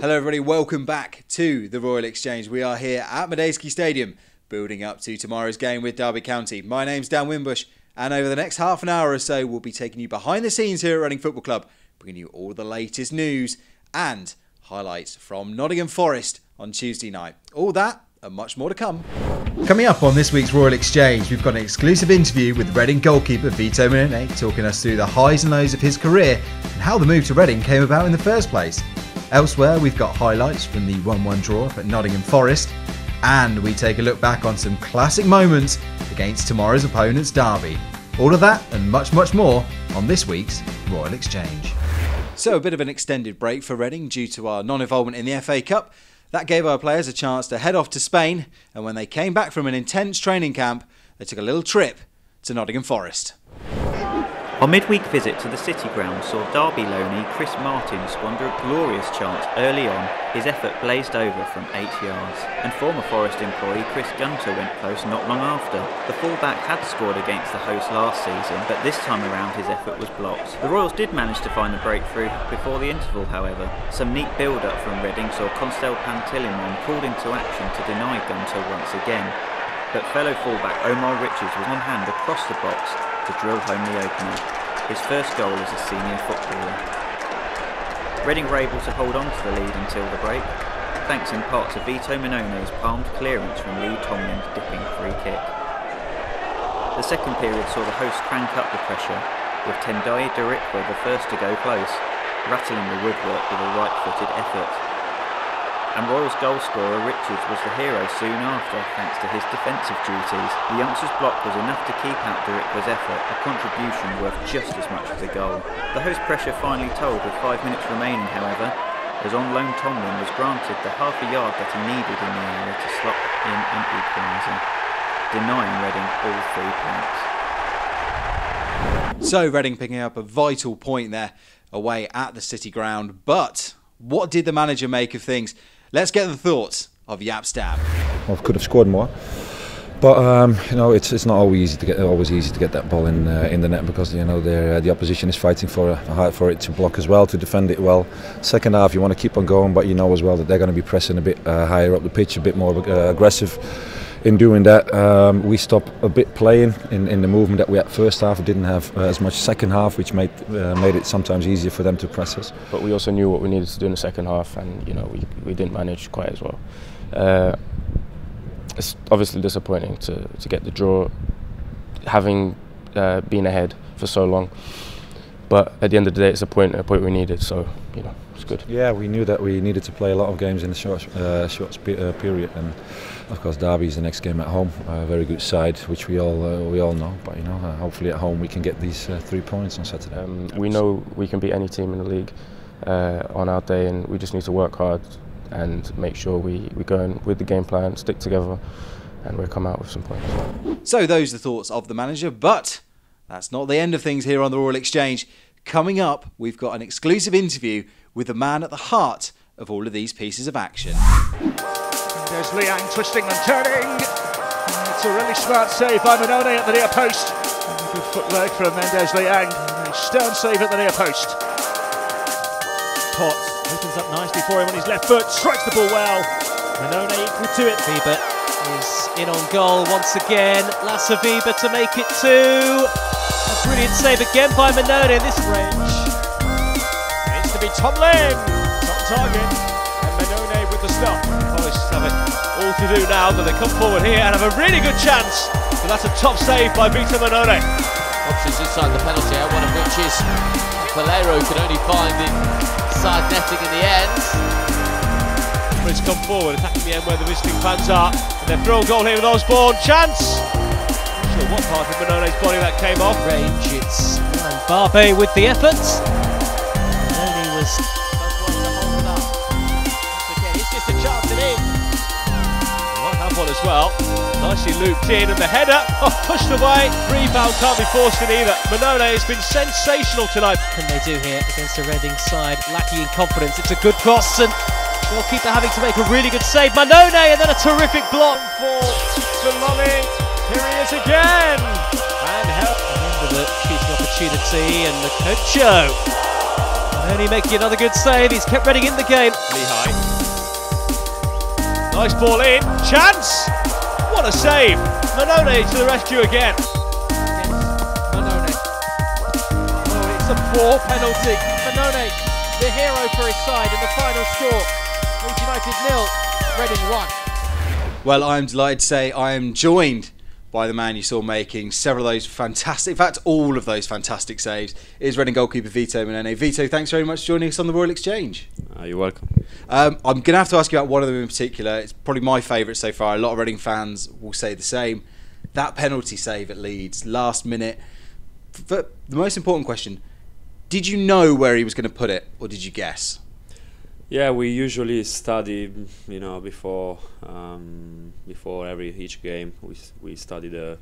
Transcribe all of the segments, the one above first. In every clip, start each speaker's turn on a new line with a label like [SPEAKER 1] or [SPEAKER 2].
[SPEAKER 1] Hello everybody, welcome back to the Royal Exchange. We are here at Madejski Stadium, building up to tomorrow's game with Derby County. My name's Dan Wimbush, and over the next half an hour or so, we'll be taking you behind the scenes here at Reading Football Club, bringing you all the latest news and highlights from Nottingham Forest on Tuesday night. All that and much more to come. Coming up on this week's Royal Exchange, we've got an exclusive interview with Reading goalkeeper Vito Mannone, talking us through the highs and lows of his career and how the move to Reading came about in the first place. Elsewhere, we've got highlights from the 1-1 draw up at Nottingham Forest, and we take a look back on some classic moments against tomorrow's opponents, Derby. All of that and much, much more on this week's Royal Exchange. So a bit of an extended break for Reading due to our non-involvement in the FA Cup. That gave our players a chance to head off to Spain, and when they came back from an intense training camp, they took a little trip to Nottingham Forest.
[SPEAKER 2] Our midweek visit to the City ground saw Derby loanee Chris Martin squander a glorious chance early on. His effort blazed over from 8 yards, and former Forest employee Chris Gunter went close not long after. The fullback had scored against the hosts last season, but this time around his effort was blocked. The Royals did manage to find the breakthrough before the interval, however. Some neat build-up from Reading saw Constel Pantilimon called into action to deny Gunter once again, but fellow fullback Omar Richards was on hand across the box to drill home the opener, his first goal as a senior footballer. Reading were able to hold on to the lead until the break, thanks in part to Vito Mannone's palmed clearance from Lee Tomlin's dipping free kick. The second period saw the hosts crank up the pressure, with Tendai Dirikwa the first to go close, rattling the woodwork with a right-footed effort. And Royals goalscorer Richards was the hero soon after, thanks to his defensive duties. The youngster's block was enough to keep out Dirikwa's effort, a contribution worth just as much as the goal. The host pressure finally told with 5 minutes remaining, however, as on loan Tomlin was granted the half a yard that he needed in the area to slot in an equaliser, denying Reading all 3 points.
[SPEAKER 1] So Reading picking up a vital point there away at the City ground, but what did the manager make of things? Let's get the thoughts of Jaap Stam.
[SPEAKER 3] Well, could have scored more, but you know, it's not always easy to get that ball in the net, because you know the opposition is fighting hard for it to block as well, to defend it well. Second half, you want to keep on going, but you know as well that they're going to be pressing a bit higher up the pitch, a bit more aggressive. In doing that, we stopped a bit playing in the movement that we had first half. We didn't have as much second half, which made it sometimes easier for them to press us.
[SPEAKER 4] But we also knew what we needed to do in the second half, and you know we didn't manage quite as well. It's obviously disappointing to get the draw, having been ahead for so long. But at the end of the day, it's a point we needed. So you know, it's good.
[SPEAKER 3] Yeah, we knew that we needed to play a lot of games in a short period, and of course Derby is the next game at home. A very good side, which we all know. But you know, hopefully at home we can get these 3 points on Saturday.
[SPEAKER 4] We know we can beat any team in the league on our day, and we just need to work hard and make sure we go in with the game plan, stick together, and we'll come out with some points.
[SPEAKER 1] So those are the thoughts of the manager, but that's not the end of things here on the Royal Exchange. Coming up, we've got an exclusive interview with the man at the heart of all of these pieces of action.
[SPEAKER 5] There's Liang twisting and turning. It's a really smart save by Mannone at the near post. Good footwork from Mendes Liang. A stern save at the near post. Potts opens up nicely for him on his left foot, strikes the ball well. Mannone equal to it.
[SPEAKER 6] Weber is in on goal once again. Lasse Weber to make it 2. A brilliant save again by Mannone in this range.
[SPEAKER 5] Needs to be Tomlin. It's on target. And Mannone with the stop. Forest have it all to do now, but they come forward here and have a really good chance. But that's a top save by Vito Mannone.
[SPEAKER 7] Options inside the penalty area, one of which is Valero could only find inside netting in the end.
[SPEAKER 5] It's come forward, attacking the end where the visiting fans are. And they throw a goal here with Osborne. Chance! Not sure what part of Mannone's body that came off.
[SPEAKER 6] Range, it's Barbe with the effort. Mannone was
[SPEAKER 5] again, it's just a chance it in. They might have one as well. Nicely looped in, and the header pushed away. Rebound can't be forced in either. Mannone has been sensational tonight.
[SPEAKER 6] What can they do here against a Reading side lacking in confidence? It's a good cross, and goalkeeper having to make a really good save. Mannone, and then a terrific block
[SPEAKER 5] for Solani. Here he is again. And help.
[SPEAKER 6] Remember the shooting opportunity, and the Cocho. Only making another good save. He's kept Reading in the game.
[SPEAKER 5] Lehigh. Nice ball in. Chance! What a save! Mannone to the rescue again.
[SPEAKER 7] Mannone. Oh, it's a poor penalty. Mannone, the hero for his side in the final score. Leeds United 0, Reading 1.
[SPEAKER 1] Well, I'm delighted to say I am joined by the man you saw making several of those fantastic, in fact, all of those fantastic saves, is Reading goalkeeper Vito Mannone. Vito, thanks very much for joining us on the Royal Exchange.
[SPEAKER 8] You're welcome.
[SPEAKER 1] I'm going to have to ask you about one of them in particular. It's probably my favourite so far. A lot of Reading fans will say the same. That penalty save at Leeds, last minute. But the most important question, did you know where he was going to put it, or did you guess?
[SPEAKER 8] Yeah, we usually study, before each game. We study the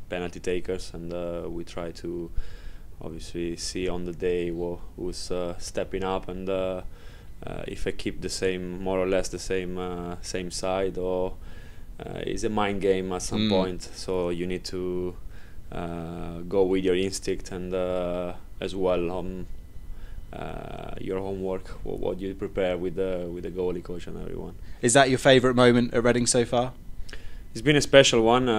[SPEAKER 8] penalty takers, and we try to obviously see on the day who's stepping up, and if I keep the same, more or less the same side, or it's a mind game at some point. So you need to go with your instinct, and as well your homework, what you prepare with the goalie coach and everyone.
[SPEAKER 1] Is that your favourite moment at Reading so far?
[SPEAKER 8] It's been a special one,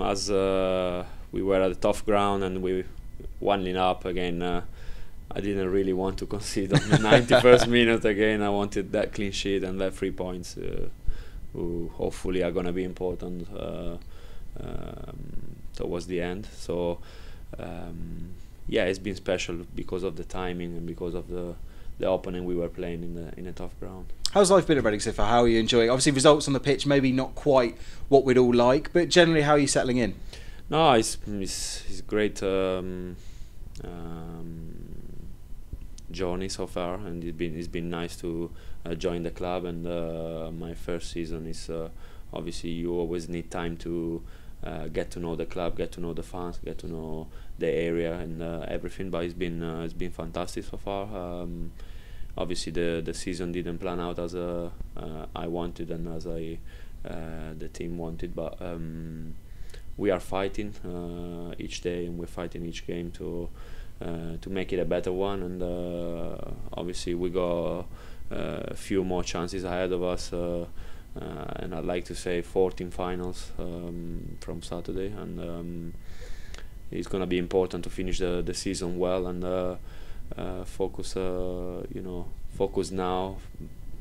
[SPEAKER 8] as we were at a tough ground and we 1-0 up again. I didn't really want to concede on the 91st minute again. I wanted that clean sheet and that 3 points, who hopefully are going to be important towards the end. So yeah, it's been special because of the timing and because of the opponent we were playing in a tough ground.
[SPEAKER 1] How's life been at Reading so far? How are you enjoying? Obviously, results on the pitch maybe not quite what we'd all like, but generally, how are you settling in?
[SPEAKER 8] No, it's great journey so far, and it's been nice to join the club. And my first season is obviously you always need time to get to know the club, get to know the fans, get to know the area and everything. But it's been fantastic so far. Obviously the season didn't plan out as I wanted and as the team wanted, but we are fighting each day, and we're fighting each game to make it a better one. And obviously we got a few more chances ahead of us, and I'd like to say 14 finals from Saturday, and it's going to be important to finish the season well and focus now,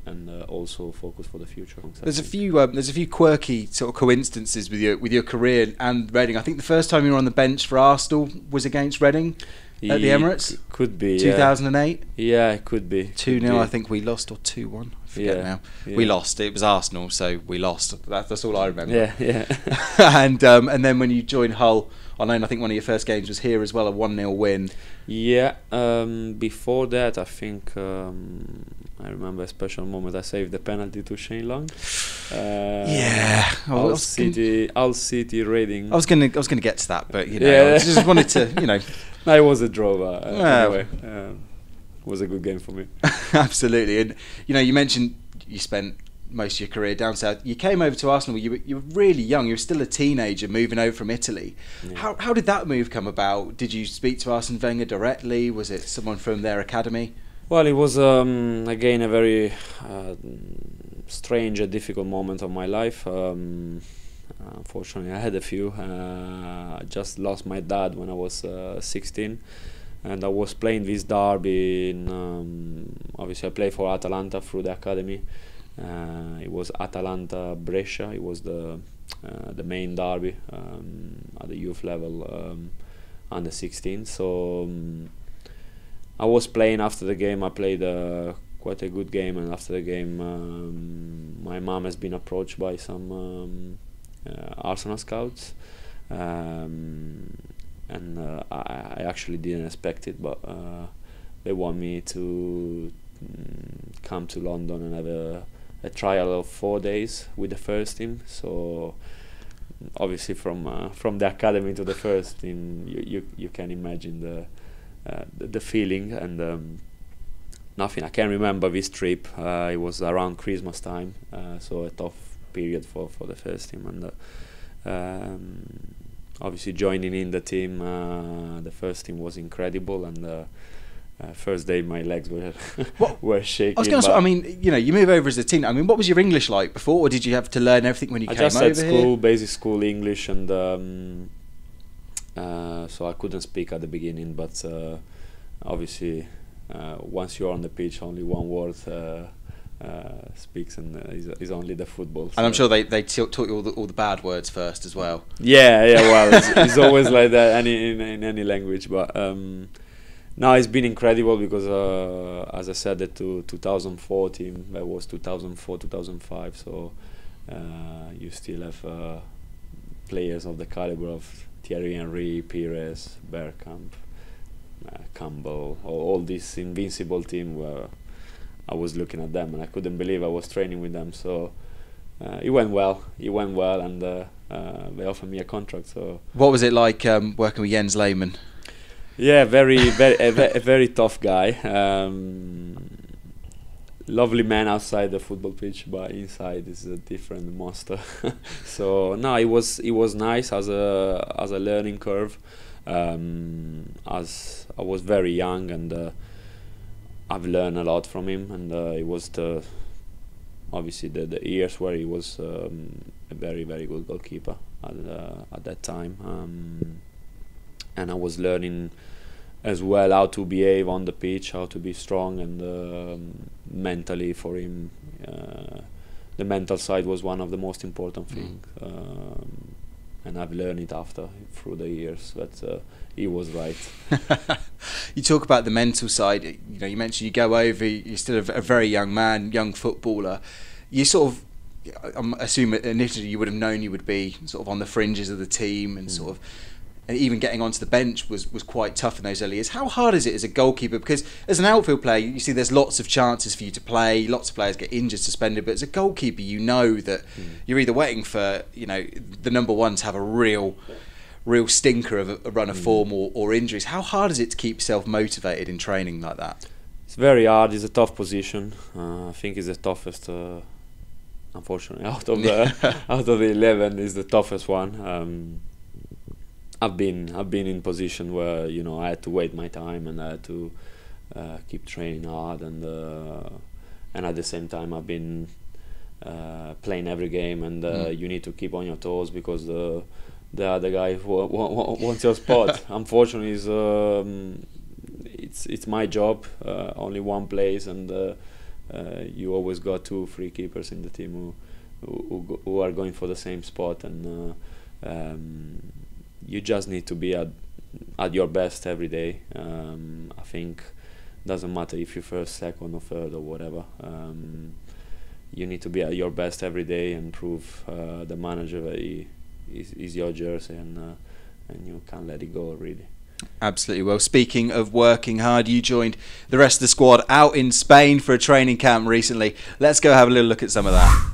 [SPEAKER 8] and also focus for the future.
[SPEAKER 1] There's a few quirky sort of coincidences with your career and Reading. I think the first time you were on the bench for Arsenal was against Reading at the Emirates.
[SPEAKER 8] Could be
[SPEAKER 1] 2008.
[SPEAKER 8] Yeah, it could be
[SPEAKER 1] 2-0. I think we lost, or 2-1. I forget now. Yeah. We lost. It was Arsenal, so we lost. That's all I remember.
[SPEAKER 8] Yeah.
[SPEAKER 1] and then when you joined Hull, I think one of your first games was here as well, a 1-0 win.
[SPEAKER 8] Yeah. Before that, I think I remember a special moment. I saved the penalty to Shane Long. Hull City Reading.
[SPEAKER 1] I was gonna get to that, but I just wanted to,
[SPEAKER 8] No, it was a draw. Anyway, it was a good game for me.
[SPEAKER 1] Absolutely, and you mentioned you spent most of your career down south. You came over to Arsenal. You were really young. You were still a teenager, moving over from Italy. Yeah. How did that move come about? Did you speak to Arsene Wenger directly? Was it someone from their academy?
[SPEAKER 8] Well, it was again a very strange and difficult moment of my life. Unfortunately, I had a few. I just lost my dad when I was 16, and I was playing this derby. Obviously, I played for Atalanta through the academy. It was Atalanta Brescia. It was the main derby at the youth level, under 16. So I was playing after the game. I played quite a good game, and after the game, my mom has been approached by some Arsenal scouts, and I actually didn't expect it, but they want me to come to London and have a trial of 4 days with the first team. So obviously from the academy to the first team, you can imagine the feeling, and nothing. I can remember this trip. It was around Christmas time, so a tough period for the first team, and obviously joining in the team, the first team was incredible, and first day my legs were shaking.
[SPEAKER 1] I was going to say, I mean, you know, you move over as a teen. I mean, what was your English like before, or did you have to learn everything when you came over here?
[SPEAKER 8] I just had school, basic school English, and so I couldn't speak at the beginning. But obviously, once you're on the pitch, only one word speaks, and is only the football. So.
[SPEAKER 1] And I'm sure they taught you all the bad words first as well.
[SPEAKER 8] Yeah. Well, it's always like that in any language, but. No, it's been incredible because, as I said, the 2004 team, that was 2004, 2005, so you still have players of the caliber of Thierry Henry, Pires, Bergkamp, Campbell, all this invincible team where I was looking at them and I couldn't believe I was training with them. So it went well, and they offered me a contract. So
[SPEAKER 1] what was it like working with Jens Lehmann?
[SPEAKER 8] Yeah, a very tough guy. Lovely man outside the football pitch, but inside is a different monster. So no, it was nice as a learning curve. As I was very young, and I've learned a lot from him. And it was obviously the years where he was a very good goalkeeper at that time. And I was learning as well how to behave on the pitch, how to be strong, and mentally for him, the mental side was one of the most important things. And I've learned it through the years that he was right.
[SPEAKER 1] You talk about the mental side. You know, you mentioned you go over. You're still a very young man, young footballer. You sort of, I'm assuming initially you would have known you would be sort of on the fringes of the team, and sort of. And even getting onto the bench was quite tough in those early years. How hard is it as a goalkeeper? Because as an outfield player, you see there's lots of chances for you to play. Lots of players get injured, suspended. But as a goalkeeper, you know that you're either waiting for the number one to have a real stinker of a run of form or injuries. How hard is it to keep yourself motivated in training like that?
[SPEAKER 8] It's very hard. It's a tough position. I think it's the toughest. Unfortunately, out of the 11, is the toughest one. I've been in position where I had to wait my time, and I had to keep training hard, and at the same time I've been playing every game, and you need to keep on your toes because the other guy wants your spot. Unfortunately, it's my job. Only one place, and you always got 2-3 keepers in the team who are going for the same spot, and you just need to be at your best every day. I think doesn't matter if you're first, second, or third, or whatever. You need to be at your best every day and prove the manager that is your jersey, and you can't let it go, really.
[SPEAKER 1] Absolutely. Well, speaking of working hard, you joined the rest of the squad out in Spain for a training camp recently. Let's go have a little look at some of that.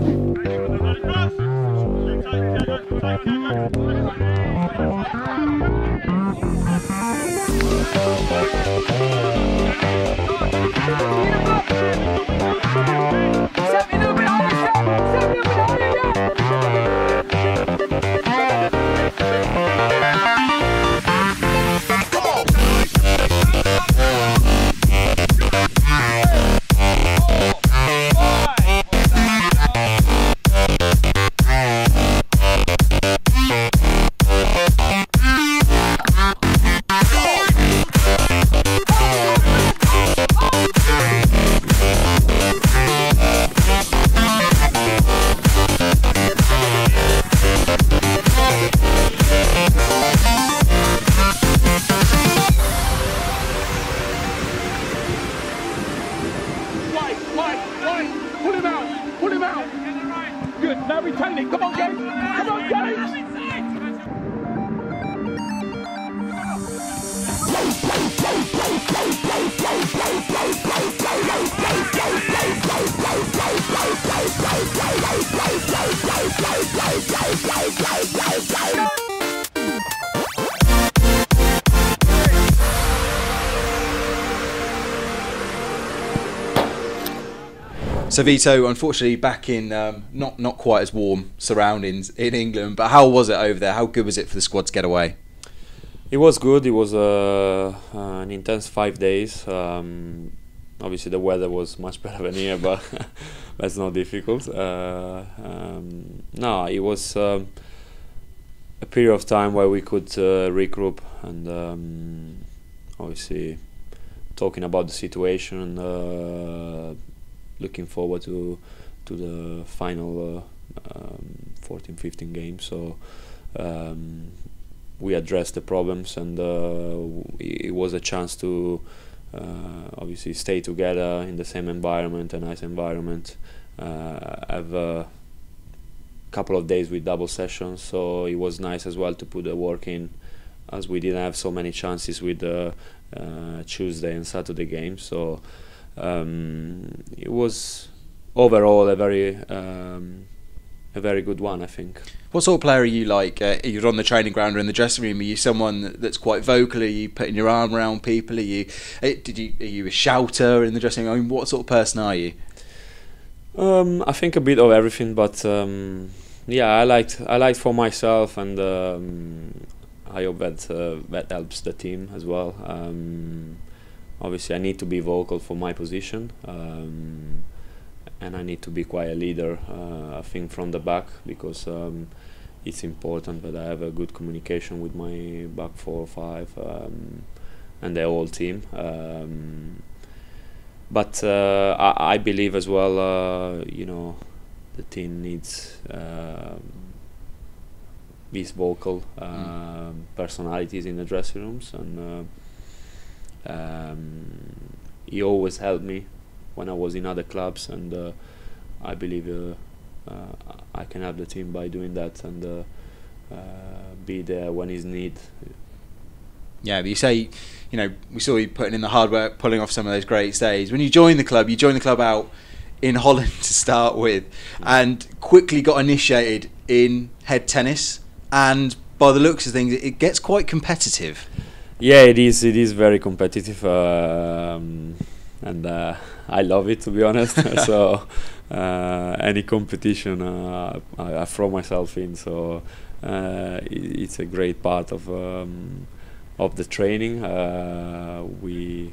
[SPEAKER 1] So Vito, unfortunately back in not quite as warm surroundings in England, but how was it over there? How good was it for the squad to get away?
[SPEAKER 8] It was good. It was an intense 5 days. Obviously, the weather was much better than here, but that's not difficult. No, it was a period of time where we could regroup and obviously talking about the situation, looking forward to the final 14-15 games. So we addressed the problems, and it was a chance to obviously stay together in the same environment, a nice environment, have a couple of days with double sessions, so it was nice as well to put the work in, as we didn't have so many chances with the Tuesday and Saturday games. So it was overall a very good one, I think.
[SPEAKER 1] What sort of player are you like? You're on the training ground or in the dressing room. Are you someone that's quite vocal? Are you putting your arm around people? Are you a shouter in the dressing room? I mean, what sort of person are you?
[SPEAKER 8] I think a bit of everything, but yeah, I liked for myself, and I hope that helps the team as well. Obviously, I need to be vocal for my position. And I need to be quite a leader, I think, from the back, because it's important that I have a good communication with my back 4 or 5 and the whole team. But I believe as well, the team needs these vocal personalities in the dressing rooms, and he always helped me when I was in other clubs, and I believe I can help the team by doing that, and be there when he's need.
[SPEAKER 1] Yeah, but you say, we saw you putting in the hard work, pulling off some of those great stays. When you joined the club out in Holland to start with, and quickly got initiated in head tennis, and by the looks of things, it gets quite competitive.
[SPEAKER 8] Yeah, it is very competitive, and I love it, to be honest. So any competition I throw myself in, so it's a great part of the training. We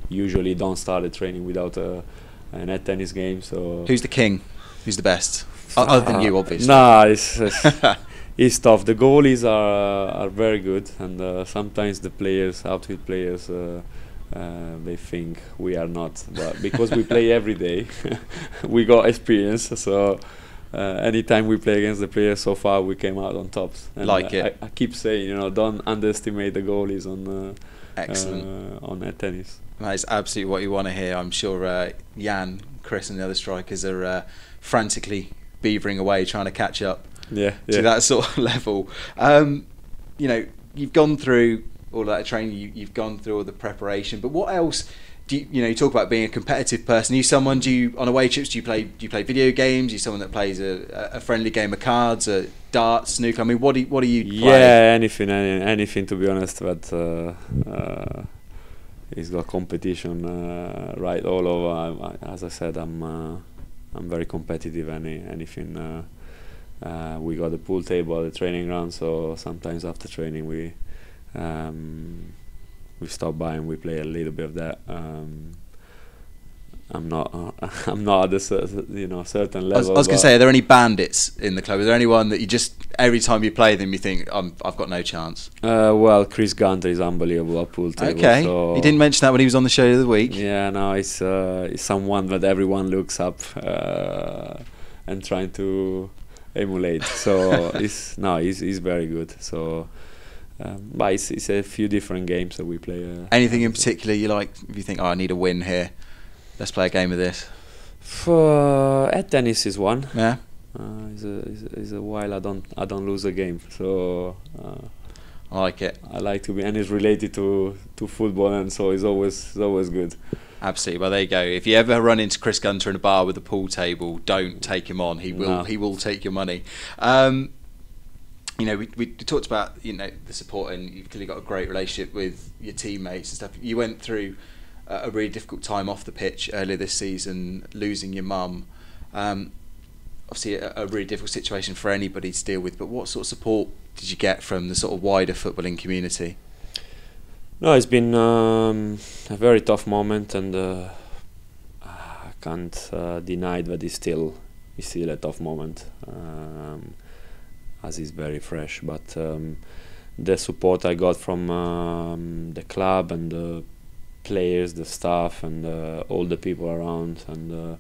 [SPEAKER 8] usually don't start the training without a net tennis game. So
[SPEAKER 1] who's the king? Who's the best? Other than you, obviously.
[SPEAKER 8] Nah, it's tough. The goalies are very good, and sometimes the players, outfield players, they think we are not, but because we play every day, we got experience. So anytime we play against the players, so far we came out on tops. And I keep saying, don't underestimate the goalies on
[SPEAKER 1] excellent
[SPEAKER 8] on net tennis.
[SPEAKER 1] That is absolutely what you want to hear. I'm sure Jan, Chris, and the other strikers are frantically beavering away trying to catch up to that sort of level. You've gone through all that training, you've gone through all the preparation, but what else do you talk about being a competitive person? Are you someone, on away trips, do you play video games? Are you someone that plays a friendly game of cards, darts, snooker? I mean, what do you play?
[SPEAKER 8] Yeah, anything to be honest, but it's got competition right all over. As I said, I'm very competitive. Anything. We got the pool table at the training ground, so sometimes after training we stop by and we play a little bit of that. I'm not at a certain level.
[SPEAKER 1] I was going to say, are there any bandits in the club? Is there anyone that you just, every time you play them, you think, I've got no chance?
[SPEAKER 8] Well, Chris Gunter is unbelievable at pool table.
[SPEAKER 1] Okay,
[SPEAKER 8] so
[SPEAKER 1] he didn't mention that when he was on the show the other week.
[SPEAKER 8] Yeah, no, it's someone that everyone looks up and trying to emulate. So he's very good. So. But it's a few different games that we play.
[SPEAKER 1] Anything in particular you like? If you think, I need a win here, let's play a game of this.
[SPEAKER 8] At tennis is one.
[SPEAKER 1] Yeah.
[SPEAKER 8] It's a while I don't lose a game, so
[SPEAKER 1] I like it.
[SPEAKER 8] I like to be, and it's related to football, and so it's always good.
[SPEAKER 1] Absolutely. Well, there you go. If you ever run into Chris Gunter in a bar with a pool table, don't take him on. He will take your money. We talked about the support, and you've clearly got a great relationship with your teammates and stuff. You went through a really difficult time off the pitch earlier this season, losing your mum. Obviously, a really difficult situation for anybody to deal with. But what sort of support did you get from the sort of wider footballing community?
[SPEAKER 8] No, it's been a very tough moment, and I can't deny that it's still a tough moment, as it's very fresh. But the support I got from the club and the players, the staff, and all the people around, and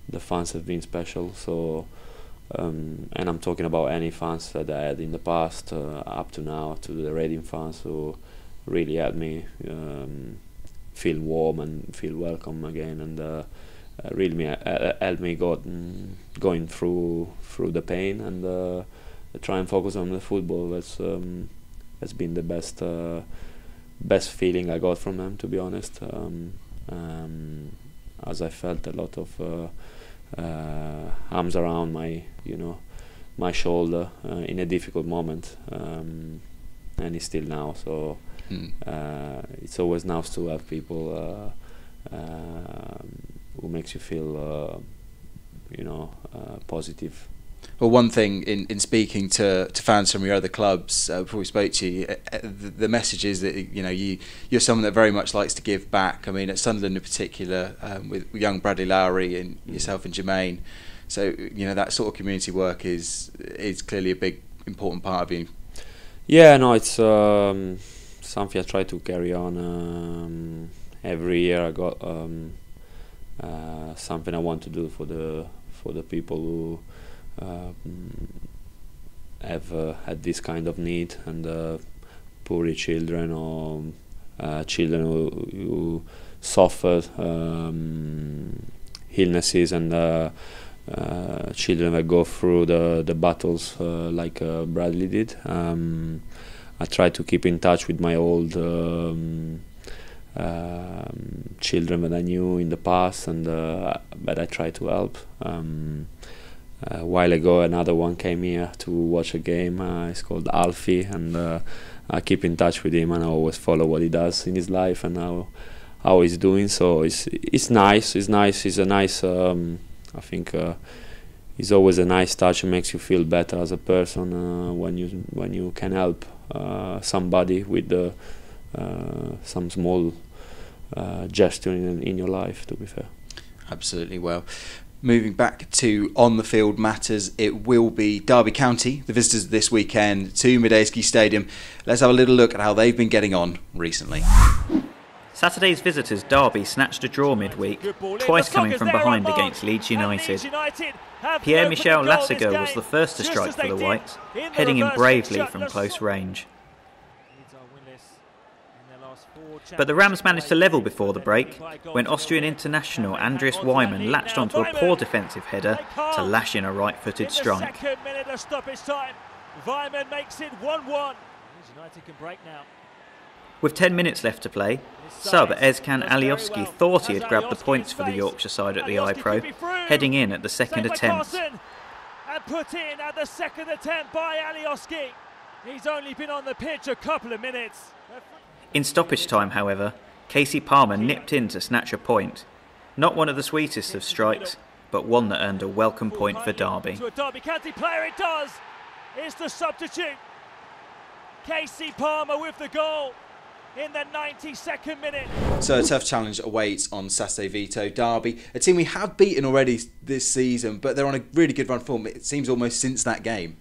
[SPEAKER 8] the fans have been special. So, and I'm talking about any fans that I had in the past, up to now, to the Reading fans who really helped me feel warm and feel welcome again, and really helped me going through the pain, and try and focus on the football. That's been the best feeling I got from them, to be honest. As I felt a lot of arms around my shoulder in a difficult moment, and it's still now. So it's always nice to have people who makes you feel positive.
[SPEAKER 1] Well, one thing in speaking to fans from your other clubs before we spoke to you, the message is that you're someone that very much likes to give back. I mean, at Sunderland in particular, with young Bradley Lowry and yourself and Jermaine, so that sort of community work is clearly a big important part of you.
[SPEAKER 8] Yeah, no, it's something I try to carry on. Every year I got something I want to do for the people who have had this kind of need, and poor children, or children who suffered illnesses, and children that go through the battles like Bradley did. I try to keep in touch with my old children that I knew in the past, and that I try to help. A while ago, another one came here to watch a game. It's called Alfie, and I keep in touch with him, and I always follow what he does in his life and how he's doing. So it's nice. It's nice. It's a nice. I think it's always a nice touch. It makes you feel better as a person when you can help somebody with some small gesture in your life. To be fair.
[SPEAKER 1] Absolutely. Well, moving back to on-the-field matters, it will be Derby County, the visitors this weekend to Madejski Stadium. Let's have a little look at how they've been getting on recently.
[SPEAKER 2] Saturday's visitors Derby snatched a draw midweek, twice coming from behind against Leeds United. Pierre-Michel Lasseter was the first to strike for the Whites, heading in bravely from close range. But the Rams managed to level before the break, when Austrian international Andreas Wyman latched onto a poor defensive header to lash in a right-footed strike. With 10 minutes left to play, sub Ezkan Alioski thought he had grabbed the points for the Yorkshire side at the iPro, heading in at the second attempt.
[SPEAKER 9] And put in at the second attempt by Alioski. He's only been on the pitch a couple of minutes.
[SPEAKER 2] In stoppage time, however, Casey Palmer nipped in to snatch a point. Not one of the sweetest of strikes, but one that earned a welcome point for Derby.
[SPEAKER 9] To a Derby County player it does. It's the substitute. Casey Palmer with the goal in the 92nd minute.
[SPEAKER 1] So a tough challenge awaits on Saturday, Vito. Derby, a team we have beaten already this season, but they're on a really good run form, it seems, almost since that game.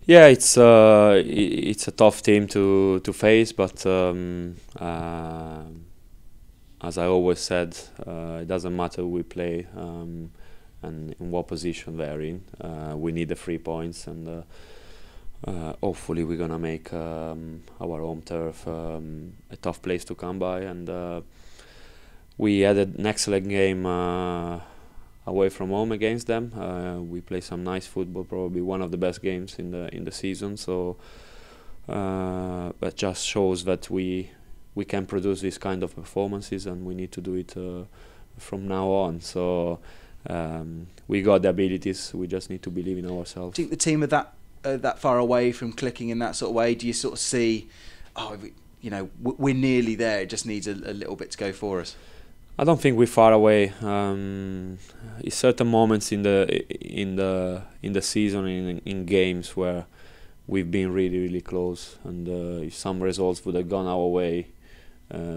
[SPEAKER 8] Yeah, it's a tough team to face, but as I always said, it doesn't matter who we play and in what position they're in. We need the 3 points, and hopefully we're gonna make our home turf a tough place to come by. And we had an excellent game away from home against them. We played some nice football, probably one of the best games in the season. So that just shows that we can produce this kind of performances, and we need to do it from now on. So we got the abilities. We just need to believe in ourselves.
[SPEAKER 1] Do you think the team are that far away from clicking in that sort of way? Do you sort of see, we're nearly there, it just needs a little bit to go for us?
[SPEAKER 8] I don't think we're far away. It's certain moments in the season, in games, where we've been really, really close, and if some results would have gone our way,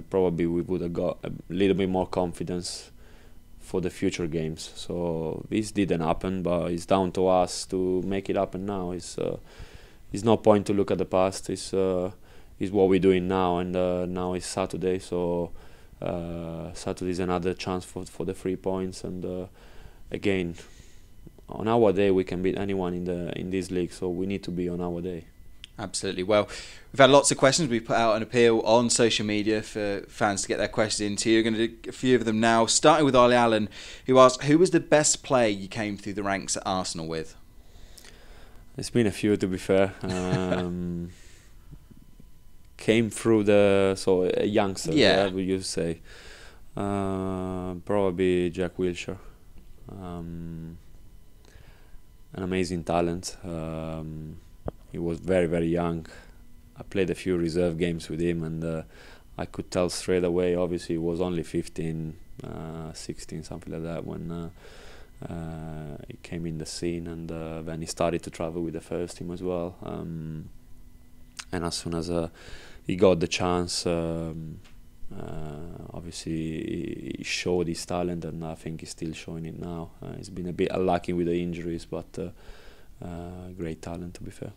[SPEAKER 8] probably we would have got a little bit more confidence for the future games. So this didn't happen, but it's down to us to make it happen now. It's no point to look at the past. It's what we're doing now, and now it's Saturday, so Saturday is another chance for the 3 points. And again, on our day we can beat anyone in this league, so we need to be on our day.
[SPEAKER 1] Absolutely. Well, we've had lots of questions. We've put out an appeal on social media for fans to get their questions into. You're going to do a few of them now, starting with Ollie Allen, who asked, who was the best player you came through the ranks at Arsenal with?
[SPEAKER 8] It's been a few, to be fair. Came through a youngster,
[SPEAKER 1] yeah,
[SPEAKER 8] would you say? Probably Jack Wilshere. An amazing talent. He was very, very young. I played a few reserve games with him, and I could tell straight away. Obviously, he was only 15, 16, something like that, when he came in the scene, and then he started to travel with the first team as well. And as soon as he got the chance, obviously he showed his talent, and I think he's still showing it now. He's been a bit unlucky with the injuries, but great talent, to be fair.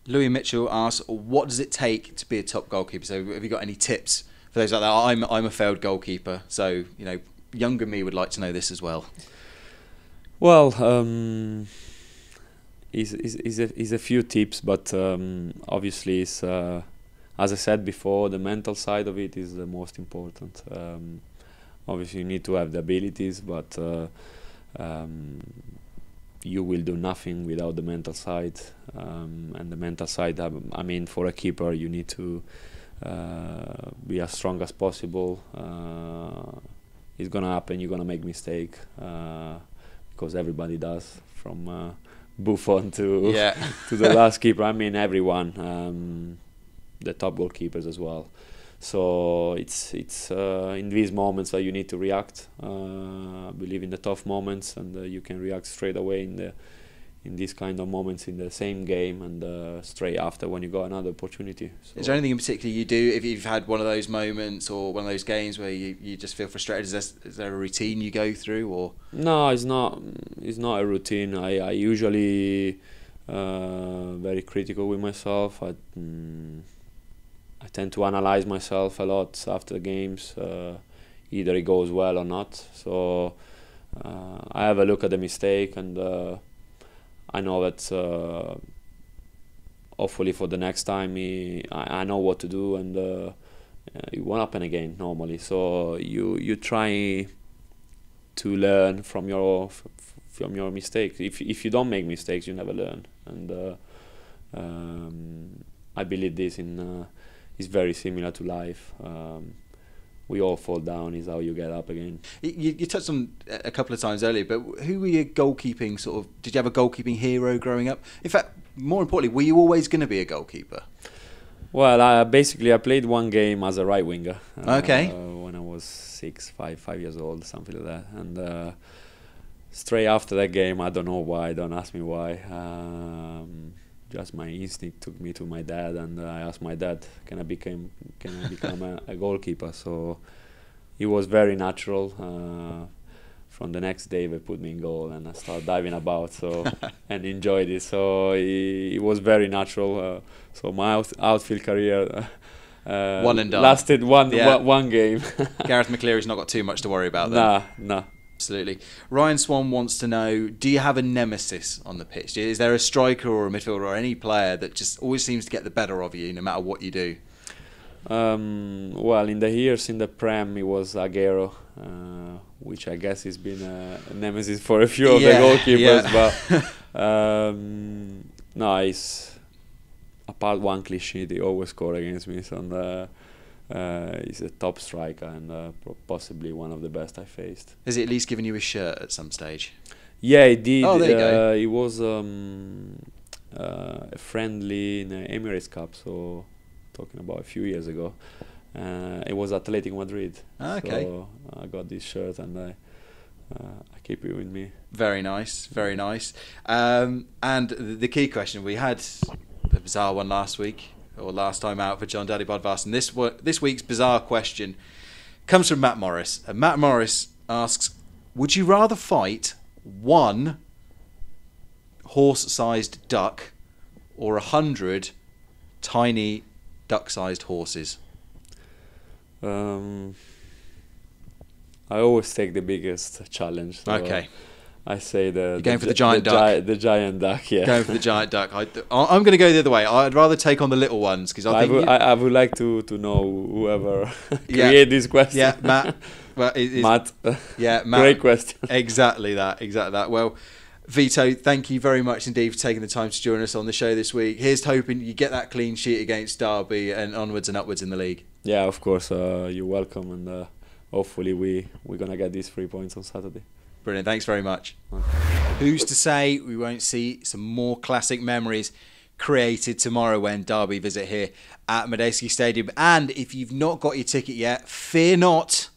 [SPEAKER 1] Louis Mitchell asks, what does it take to be a top goalkeeper? So have you got any tips for those like that? I'm a failed goalkeeper, so younger me would like to know this as well.
[SPEAKER 8] Well, is a few tips, but obviously it's, as I said before, the mental side of it is the most important. Obviously you need to have the abilities, but you will do nothing without the mental side. And the mental side, I mean, for a keeper, you need to be as strong as possible. It's gonna happen. You're gonna make mistake, because everybody does, from Buffon to to the last keeper. I mean, everyone, the top goalkeepers as well. So it's in these moments that you need to react. I believe in the tough moments, and you can react straight away in these kind of moments in the same game, and straight after when you got another opportunity. So
[SPEAKER 1] is there anything in particular you do if you've had one of those moments or one of those games where you just feel frustrated? Is there a routine you go through, or?
[SPEAKER 8] No, it's not a routine. I usually very critical with myself. I tend to analyze myself a lot after games, either it goes well or not. So I have a look at the mistake, and I know that hopefully for the next time I know what to do, and it won't happen again normally. So you try to learn from your mistakes. If you don't make mistakes, you never learn. And I believe this is very similar to life. We all fall down, is how you get up again.
[SPEAKER 1] You touched on a couple of times earlier, but who were your goalkeeping did you have a goalkeeping hero growing up? In fact, more importantly, were you always going to be a goalkeeper?
[SPEAKER 8] Well, I played one game as a right winger.
[SPEAKER 1] Okay.
[SPEAKER 8] When I was 5 years old, something like that. And straight after that game, I don't know why, don't ask me why, just my instinct took me to my dad, and I asked my dad, can I become a goalkeeper? So it was very natural. From the next day, they put me in goal, and I started diving about, and enjoyed it. So it was very natural. So my outfield career
[SPEAKER 1] one and done.
[SPEAKER 8] Lasted one game.
[SPEAKER 1] Gareth McCleary's not got too much to worry about then.
[SPEAKER 8] Nah.
[SPEAKER 1] Absolutely. Ryan Swan wants to know, do you have a nemesis on the pitch? Is there a striker or a midfielder or any player that just always seems to get the better of you no matter what you do?
[SPEAKER 8] Well, in the years in the Prem, it was Aguero, which I guess has been a nemesis for a few of the goalkeepers. But no, it's apart one cliche, they always score against me. So he's a top striker, and possibly one of the best I faced.
[SPEAKER 1] Has he at least given you a shirt at some stage?
[SPEAKER 8] Yeah, he did.
[SPEAKER 1] Oh, there you go.
[SPEAKER 8] It was a friendly in the Emirates Cup, so talking about a few years ago. It was Atletico Madrid.
[SPEAKER 1] Okay.
[SPEAKER 8] So I got this shirt, and I keep it with me.
[SPEAKER 1] Very nice, very nice. And the key question, we had the bizarre one last week. or last time out for John Daddy Bodvarsson. This week's bizarre question comes from Matt Morris. And Matt Morris asks, would you rather fight 1 horse-sized duck or 100 tiny duck-sized horses?
[SPEAKER 8] I always take the biggest challenge. So
[SPEAKER 1] okay.
[SPEAKER 8] I say
[SPEAKER 1] You're going for the giant duck.
[SPEAKER 8] The giant duck, yeah.
[SPEAKER 1] Going for the giant duck. I'm going to go the other way. I'd rather take on the little ones because I
[SPEAKER 8] would like to know whoever created this question.
[SPEAKER 1] Yeah, Matt. Well,
[SPEAKER 8] Matt.
[SPEAKER 1] Yeah, Matt.
[SPEAKER 8] Great question.
[SPEAKER 1] Exactly that. Well, Vito, thank you very much indeed for taking the time to join us on the show this week. Here's to hoping you get that clean sheet against Derby and onwards and upwards in the league.
[SPEAKER 8] Yeah, of course. You're welcome, and hopefully we're gonna get these 3 points on Saturday.
[SPEAKER 1] Brilliant, thanks very much. Who's to say we won't see some more classic memories created tomorrow when Derby visit here at Madejski Stadium. And if you've not got your ticket yet, fear not,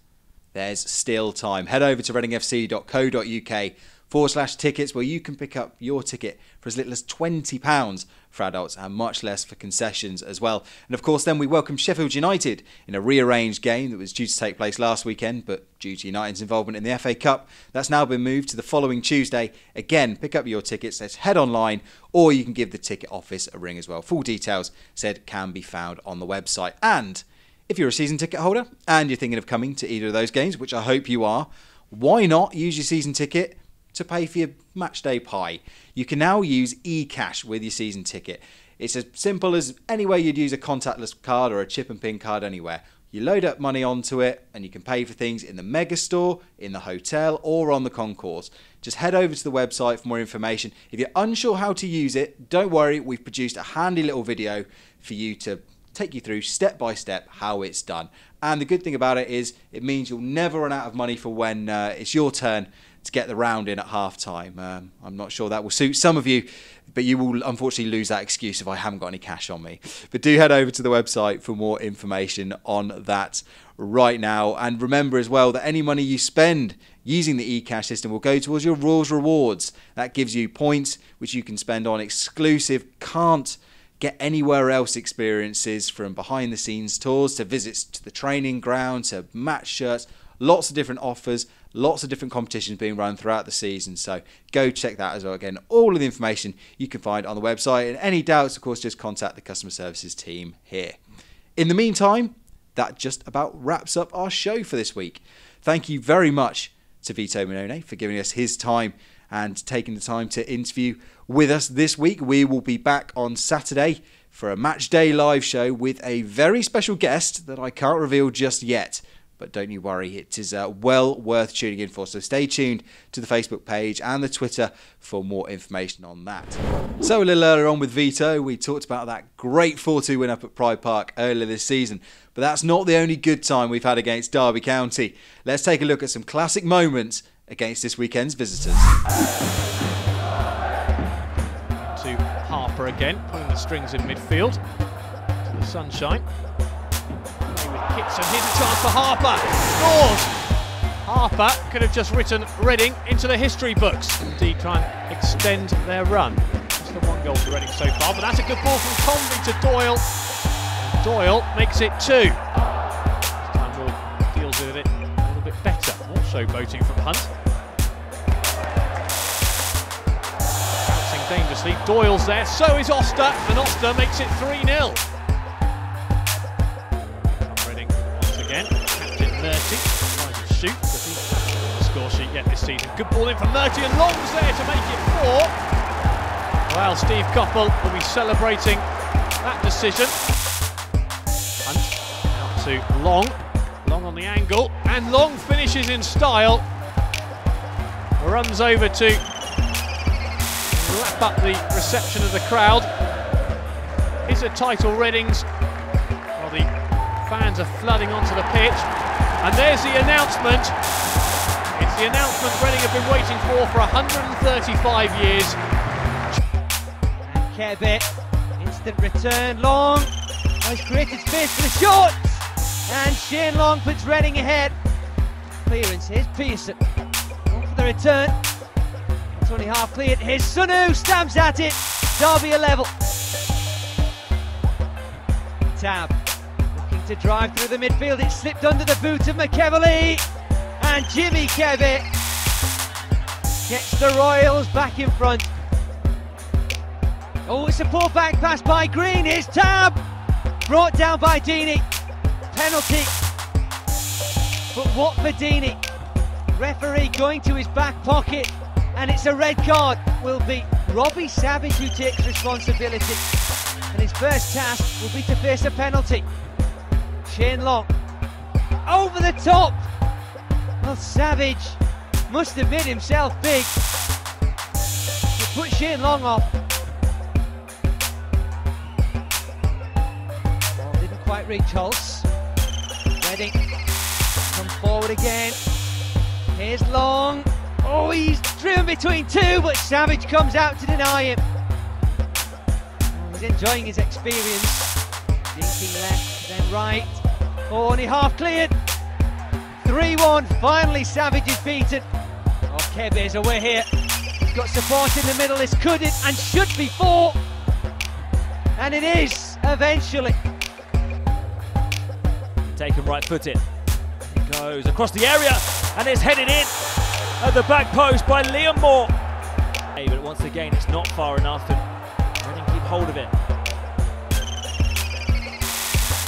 [SPEAKER 1] there's still time. Head over to readingfc.co.uk/tickets where you can pick up your ticket for as little as £20 for adults and much less for concessions as well. And of course then we welcome Sheffield United in a rearranged game that was due to take place last weekend, but due to United's involvement in the FA Cup, that's now been moved to the following Tuesday. Again, pick up your tickets, let's head online, or you can give the ticket office a ring as well. Full details said can be found on the website. And if you're a season ticket holder and you're thinking of coming to either of those games, which I hope you are, why not use your season ticket to pay for your matchday pie? You can now use eCash with your season ticket. It's as simple as any way you'd use a contactless card or a chip and pin card anywhere. You load up money onto it and you can pay for things in the mega store, in the hotel or on the concourse. Just head over to the website for more information. If you're unsure how to use it, don't worry, we've produced a handy little video for you to take you through step by step how it's done. And the good thing about it is it means you'll never run out of money for when it's your turn to get the round in at half time. I'm not sure that will suit some of you, but you will unfortunately lose that excuse if I haven't got any cash on me. But do head over to the website for more information on that right now. And remember as well that any money you spend using the eCash system will go towards your Royals rewards. That gives you points which you can spend on exclusive, can't get anywhere else experiences, from behind the scenes tours to visits to the training ground to match shirts. Lots of different offers, lots of different competitions being run throughout the season. So go check that as well. Again, all of the information you can find on the website. And any doubts, of course, just contact the customer services team here. In the meantime, that just about wraps up our show for this week. Thank you very much to Vito Mannone for giving us his time and taking the time to interview with us this week. We will be back on Saturday for a match day live show with a very special guest that I can't reveal just yet. But don't you worry, it is well worth tuning in for. So stay tuned to the Facebook page and the Twitter for more information on that. So a little earlier on with Vito, we talked about that great 4-2 win up at Pride Park earlier this season. But that's not the only good time we've had against Derby County. Let's take a look at some classic moments against this weekend's visitors.
[SPEAKER 7] To Harper again, pulling the strings in midfield. To the sunshine. Kitson, here's a chance for Harper, scores! Harper could have just written Reading into the history books. Indeed, try and extend their run. Just the 1 goal for Reading so far, but that's a good ball from Convey to Doyle. Doyle makes it 2. This time Ward deals with it a little bit better. Also voting from Hunt. Bouncing dangerously, Doyle's there, so is Oster, and Oster makes it 3-0. Captain Murty trying to shoot, but he's not on the score sheet yet this season. Good ball in from Murty, and Long's there to make it 4. Well, Steve Coppell will be celebrating that decision. Hunt out to Long. Long on the angle, and Long finishes in style. Runs over to lap up the reception of the crowd. Is a title Reading's. Well, the fans are flooding onto the pitch, and there's the announcement. It's the announcement Reading have been waiting for 135 years.
[SPEAKER 10] And Kebet, instant return, Long. Oh, he's created space for the shot, and Shane Long puts Reading ahead. Clearance, here's Pearson. Long for the return. It's only half cleared. Here's Sunu, stamps at it. Derby a level. Tab looking to drive through the midfield. It slipped under the boot of McEvely, and Jimmy Kevitt gets the Royals back in front. Oh, it's a poor back pass by Green. Here's Tab, brought down by Deeney. Penalty, but what for Deeney? Referee going to his back pocket, and it's a red card. Will be Robbie Savage who takes responsibility, and his first task will be to face a penalty. Shane Long over the top. Well, Savage must have made himself big to put Shane Long off. Ball didn't quite reach Hulse. Reading come forward again. Here's Long. Oh, he's driven between two, but Savage comes out to deny him. Oh, he's enjoying his experience. Dinking left, then right. Oh, only half cleared. 3-1, finally Savage is beaten. Oh, Kebe's away here. He's got support in the middle. This could it and should be 4. And it is, eventually.
[SPEAKER 9] Taken right-footed. He goes across the area and is headed in at the back post by Liam Moore. But once again, it's not far enough, and Reading keep hold of it.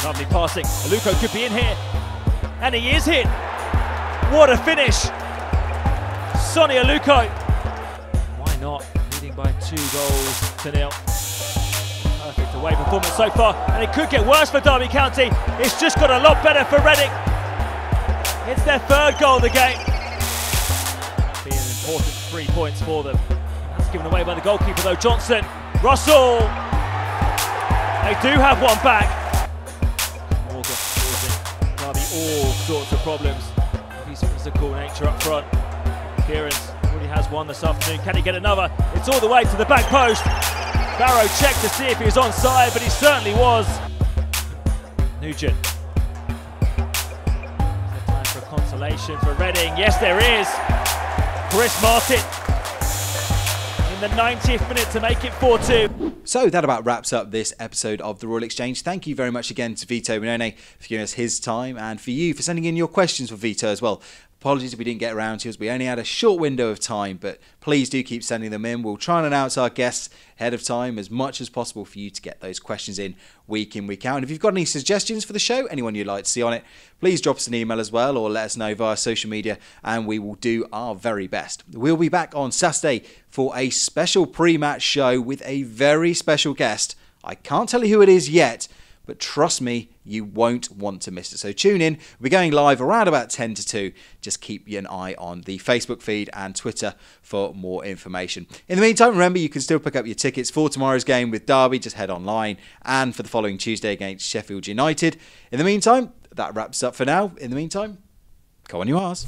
[SPEAKER 9] Lovely passing. Aluko could be in here, and he is hit. What a finish! Sonny Aluko. Why not? Leading by 2-0. Perfect away performance so far, and it could get worse for Derby County. It's just got a lot better for Reading. It's their 3rd goal of the game. Being an important 3 points for them. That's given away by the goalkeeper though, Johnson. Russell! They do have one back. Morgan causing Derby all sorts of problems. His physical nature up front. Kieran's already has one this afternoon. Can he get another? It's all the way to the back post. Barrow checked to see if he was onside, but he certainly was. Nugent. Is there time for a consolation for Reading? Yes, there is. Chris Martin in the 90th minute to make it 4-2.
[SPEAKER 1] So that about wraps up this episode of The Royal Exchange. Thank you very much again to Vito Mannone for giving us his time, and for you for sending in your questions for Vito as well. Apologies if we didn't get around to it. We only had a short window of time, but please do keep sending them in. We'll try and announce our guests ahead of time as much as possible for you to get those questions in, week out. And if you've got any suggestions for the show, anyone you'd like to see on it, please drop us an email as well, or let us know via social media, and we will do our very best. We'll be back on Saturday for a special pre-match show with a very special guest. I can't tell you who it is yet, but trust me, you won't want to miss it. So tune in. We're going live around about 10 to 2. Just keep an eye on the Facebook feed and Twitter for more information. In the meantime, remember, you can still pick up your tickets for tomorrow's game with Derby. Just head online, and for the following Tuesday against Sheffield United. In the meantime, that wraps up for now. In the meantime, go on you Rs.